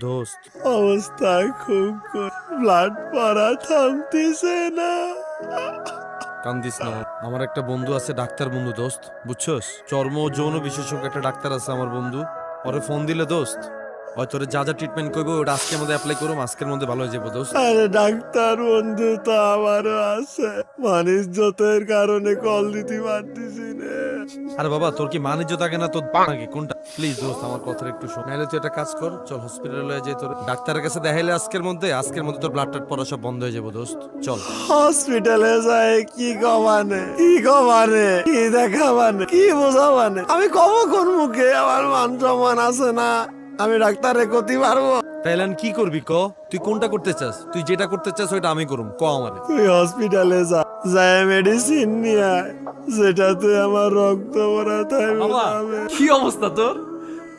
দোস্ত অবস্থা খুব ব্লাড পড়া থামতেছে না। কান্দিস না, আমার একটা বন্ধু আছে, ডাক্তার বন্ধু দোস্ত, বুঝছস? চর্ম ও যৌন বিশেষজ্ঞ একটা ডাক্তার আছে আমার বন্ধু। ওরে ফোন দিলে দোস্ত ওই তোরে যা যা ট্রিটমেন্ট করবো ওটা আজকের মধ্যে অ্যাপ্লাই করুম, আজকের মধ্যে ভালো হয়ে যাবো দোস্ত। আরে ডাক্তার বন্ধু তো আমারও আছে, মানুষ যতের কারণে কল দিতে পারতেছি না। আরে বাবা, তোর কি মানিজ্য থাকে না তোর নাকি কোনটা? প্লিজ দোস্ত আমার কথাটা একটু শোন, নাহলে তুই একটা কাজ কর, চল হসপিটালে যাই, তোর ডাক্তারের কাছে দেখাইলে আজকের মধ্যে তোর ব্লাড টাড পড়া সব বন্ধ হয়ে যাবো দোস্ত, চল। হসপিটালে যায় কি কমানে, কি কমানে, কি দেখাবানে, কি বোঝাবানে? আমি কব কোন মুখে? আমার মান সম্মান আছে না, আমি ডাক্তারে করতে পারবো? তাইলে আর কি করবি ক? তুই কোনটা করতে চাস? তুই যেটা করতে চাস ওইটা আমি করুম, ক আমারে। তুই হসপিটালে যা, যায় মেডিসিন নিয়ে আয়, যেটাতে আমার রক্ত ভরা মামা থাকবে। কি অবস্থা তোর?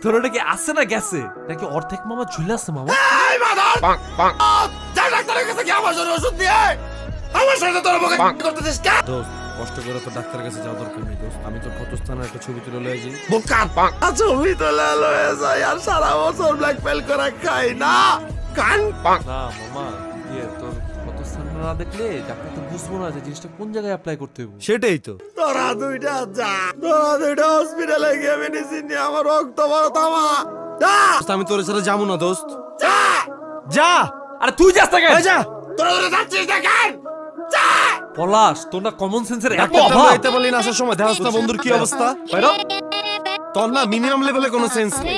তোর ওটা কি আছে না গেছে নাকি অর্ধেক মামা ঝুলে আছে মামা? ডাক্তারের কাছে কি আমার জন্য ওষুধ দিয়ে আয়। আমার সাথে তোর মুখে করতেছিস কেন? দোস্ত কষ্ট করে তো ডাক্তারের কাছে যাওয়া দরকার নেই দোস্ত, আমি তোর ক্ষতস্থানের একটা ছবি তুলে লয়ে যাই। ছবি তোলা লয়ে যায় আর সারা বছর ব্ল্যাকমেল করা খাই না কান। না মামা, তোর কত স্থান না দেখলে ডাক্তার তো বুঝবো না যে জিনিসটা কোন জায়গায় অ্যাপ্লাই করতে হবে। সেটাই তো। তোরা দুইটা যা, তোরা দুইটা হসপিটালে গিয়ে মেডিসিন নিয়ে আমার রক্ত বড় থামা। যা দোস্ত, আমি তোর সাথে যাবো না দোস্ত, যা যা। আরে তুই যাস না কেন? এই যা। তোরা দুটো যাচ্ছিস দেখেন। যা পলাশ, তোর না কমন সেন্সের এত ডাক্তার অভাব। বলতে বলি না আসার সময় দেখাস না বন্ধুর কি অবস্থা? বাইরো। তোর না মিনিমাম লেভেলে কোনো সেন্স নেই।